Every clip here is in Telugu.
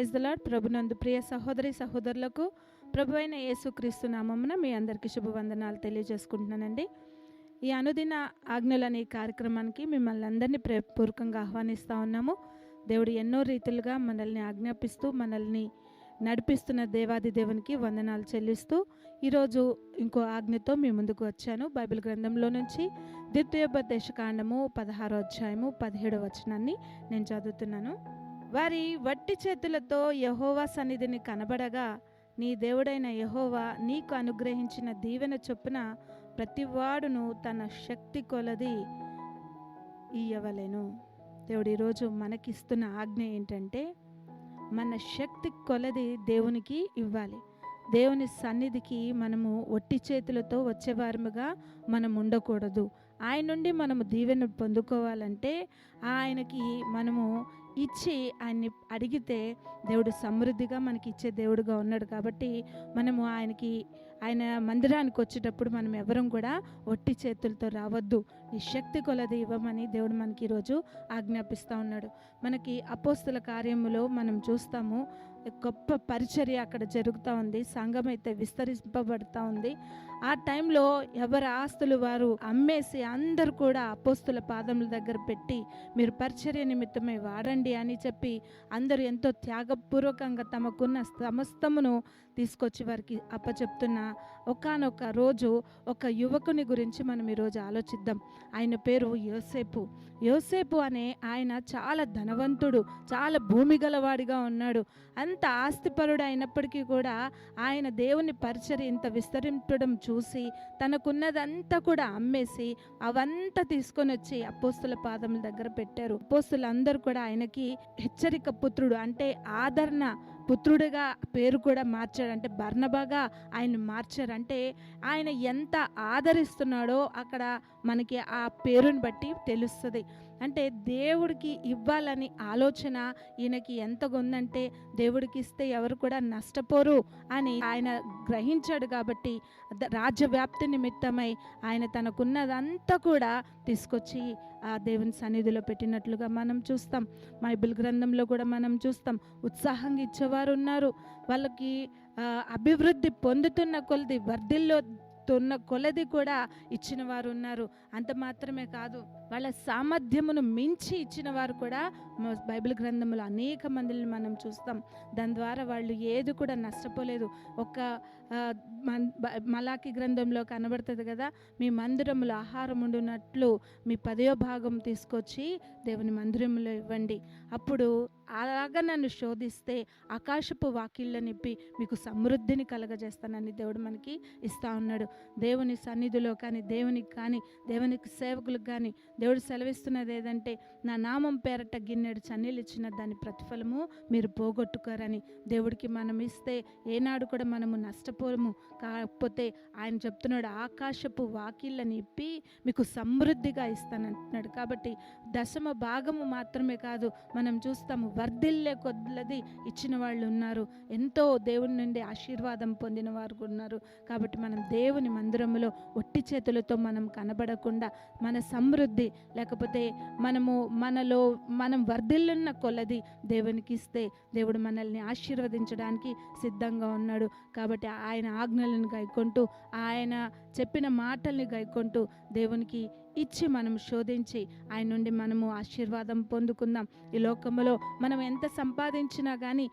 Praise the lord. ప్రభునందు ప్రియ సహోదరి సహోదరులకు ప్రభు అయిన యేసుక్రీస్తు నామమున మీ అందరికీ శుభవందనాలు తెలియజేసుకుంటున్నానండి. ఈ అనుదిన ఆజ్ఞలనే కార్యక్రమానికి మిమ్మల్ని అందరినీ ప్రేమపూర్వకంగా ఆహ్వానిస్తూ ఉన్నాము. దేవుడు ఎన్నో రీతిలుగా మనల్ని ఆజ్ఞాపిస్తూ మనల్ని నడిపిస్తున్న దేవాది దేవునికి వందనాలు చెల్లిస్తూ ఈరోజు ఇంకో ఆజ్ఞతో మీ ముందుకు వచ్చాను. బైబిల్ గ్రంథంలో నుంచి ద్వితీయోపదేశకాండము 16వ అధ్యాయము 17వ వచనాన్ని నేను చదువుతున్నాను. వారి వట్టి చేతులతో యెహోవా సన్నిధిని కనబడగా నీ దేవుడైన యెహోవా నీకు అనుగ్రహించిన దీవెన చొప్పున ప్రతివాడును తన శక్తి కొలది ఇయ్యవలెను. దేవుడు ఈరోజు మనకిస్తున్న ఆజ్ఞ ఏంటంటే మన శక్తి కొలది దేవునికి ఇవ్వాలి. దేవుని సన్నిధికి మనము ఒట్టి చేతులతో వచ్చేవారముగా మనం ఉండకూడదు. ఆయన నుండి మనము దీవెన పొందుకోవాలంటే ఆయనకి మనము ఇచ్చి ఆయన్ని అడిగితే దేవుడు సమృద్ధిగా మనకి ఇచ్చే దేవుడుగా ఉన్నాడు. కాబట్టి మనము ఆయన మందిరానికి వచ్చేటప్పుడు మనం ఎవరం కూడా ఒట్టి చేతులతో రావద్దు. ఈ శక్తి కొలది ఇవ్వమని దేవుడు మనకి ఈరోజు ఆజ్ఞాపిస్తూ ఉన్నాడు. మనకి అపోస్తుల కార్యములో మనం చూస్తాము, గొప్ప పరిచర్య అక్కడ జరుగుతూ ఉంది. సంఘం అయితే విస్తరింపబడుతూ ఉంది. ఆ టైంలో ఎవరి ఆస్తులు వారు అమ్మేసి అందరూ కూడా అపోస్తుల పాదముల దగ్గర పెట్టి మీరు పరిచర్య నిమిత్తమై వాడండి అని చెప్పి అందరూ ఎంతో త్యాగపూర్వకంగా తమకున్న సమస్తమును తీసుకొచ్చి వారికి అప్పచెప్తున్న ఒకానొక రోజు ఒక యువకుని గురించి మనం ఈరోజు ఆలోచిద్దాం. ఆయన పేరు యోసేపు. యోసేపు అనే ఆయన చాలా ధనవంతుడు, చాలా భూమి గలవాడిగా ఉన్నాడు. అంత ఆస్తిపరుడు అయినప్పటికీ కూడా ఆయన దేవుని పరిచర్య ఇంత విస్తరించడం చూసి తనకున్నదంతా కూడా అమ్మేసి అవంతా తీసుకొని వచ్చి అపోస్తుల పాదముల దగ్గర పెట్టారు. అపోస్తులందరూ కూడా ఆయనకి హెచ్చరిక పుత్రుడు అంటే ఆదరణ పుత్రుడిగా పేరు కూడా మార్చాడు. అంటే బర్నబాగా ఆయన మార్చారు. అంటే ఆయన ఎంత ఆదరిస్తున్నాడో అక్కడ మనకి ఆ పేరుని బట్టి తెలుస్తుంది. అంటే దేవుడికి ఇవ్వాలని ఆలోచన ఈయనకి ఎంతగా ఉందంటే దేవుడికి ఇస్తే ఎవరు కూడా నష్టపోరు అని ఆయన గ్రహించాడు. కాబట్టి రాజ్య వ్యాప్తి నిమిత్తమై ఆయన తనకున్నదంతా కూడా తీసుకొచ్చి ఆ దేవుని సన్నిధిలో పెట్టినట్లుగా మనం చూస్తాం. బైబిల్ గ్రంథంలో కూడా మనం చూస్తాం. ఉత్సాహంగా ఇచ్చేవారు ఉన్నారు, వాళ్ళకి అభివృద్ధి పొందుతున్న కొలది వర్ధిల్లుతున్న కొలది కూడా ఇచ్చిన వారు ఉన్నారు. అంత మాత్రమే కాదు, వాళ్ళ సామర్థ్యమును మించి ఇచ్చిన వారు కూడా బైబిల్ గ్రంథంలో అనేక మందిని మనం చూస్తాం. దాని ద్వారా వాళ్ళు ఏది కూడా నష్టపోలేదు. ఒక మలాకి గ్రంథంలో కనబడుతుంది కదా, మీ మందిరములో ఆహారం ఉండునట్లు మీ 10వ భాగం తీసుకొచ్చి దేవుని మందిరంలో ఇవ్వండి, అప్పుడు అలాగా నన్ను శోధిస్తే ఆకాశపు వాకిళ్ళ నిప్పి మీకు సమృద్ధిని కలగజేస్తానని దేవుడు మనకి ఇస్తూ ఉన్నాడు. దేవుని సన్నిధిలో కానీ దేవునికి సేవకులకు కానీ దేవుడు సెలవిస్తున్నది ఏదంటే నా నామం పేరట గిన్నెడు చన్నీళ్ళు ఇచ్చిన దాని ప్రతిఫలము మీరు పోగొట్టుకోరని. దేవుడికి మనం ఇస్తే ఏనాడు కూడా మనము నష్టపోము. కాకపోతే ఆయన చెప్తున్నాడు ఆకాశపు వాకిళ్ళని ఇప్పి మీకు సమృద్ధిగా ఇస్తానంటున్నాడు. కాబట్టి దశమ భాగము మాత్రమే కాదు, మనం చూస్తాము వర్ధిల్లే కొద్ది ఇచ్చిన వాళ్ళు ఉన్నారు, ఎంతో దేవుని నుండి ఆశీర్వాదం పొందిన వారు ఉన్నారు. కాబట్టి మనం దేవుని మందిరములో ఒట్టి చేతులతో మనం కనబడకుండా మన సమృద్ధి లేకపోతే మనం వర్ధిల్లున్న కొలది దేవునికి ఇస్తే దేవుడు మనల్ని ఆశీర్వదించడానికి సిద్ధంగా ఉన్నాడు. కాబట్టి ఆయన ఆజ్ఞలను గైకొంటూ ఆయన చెప్పిన మాటల్ని గైకొంటూ దేవునికి ఇచ్చి మనం శోధించి ఆయన నుండి మనము ఆశీర్వాదం పొందుకుందాం. ఈ లోకంలో మనం ఎంత సంపాదించినా కానీ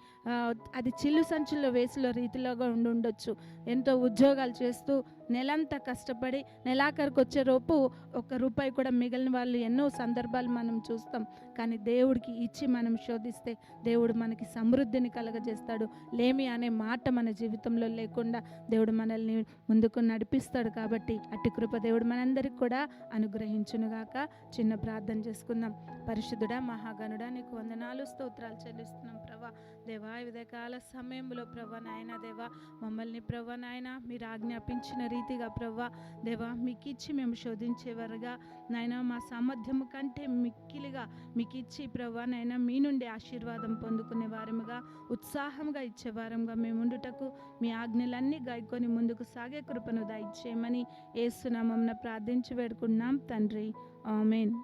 అది చిల్లు సంచుల్లో వేసిన రీతిలో ఉండొచ్చు. ఎంతో ఉద్యోగాలు చేస్తూ నెలంతా కష్టపడి నెలాఖరికి వచ్చే లోపు ₹1 కూడా మిగిలిన వాళ్ళు ఎన్నో సందర్భాలు మనం చూస్తాం. కానీ దేవుడికి ఇచ్చి మనం శోధిస్తే దేవుడు మనకి సమృద్ధిని కలగజేస్తాడు. లేమి అనే మాట మన జీవితంలో లేకుండా దేవుడు మనల్ని ముందుకు నడిపిస్తాడు. కాబట్టి అట్టి కృప దేవుడు మనందరికి కూడా అనుగ్రహించునుగాక. చిన్న ప్రార్థన చేసుకుందాం. పరిశుద్ధుడా మహాగణుడా నీకు వందనాలు స్తోత్రాలు చెల్లిస్తున్నాం ప్రభా. దేవా ఉదయకాల సమయంలో ప్రభా నాయన దేవా మమ్మల్ని ప్రభా నాయన మీరు ఆజ్ఞాపించిన రీతిగా ప్రభా దేవా మీకు ఇచ్చి మేము శోధించేవారుగా నాయన మా సామర్థ్యము కంటే మిక్కిలిగా మీకు ఇచ్చి ప్రభా నాయన మీ నుండి ఆశీర్వాదం పొందుకునే వారముగా ఉత్సాహంగా ఇచ్చేవారంగా మేము ఉండుటకు మీ ఆజ్ఞలన్నీ గాయకొని ముందుకు సాగే కృపను దయచేయమని యేసు నామమున ప్రార్థించి వేడుకున్నాం తండ్రి. ఆమేన్.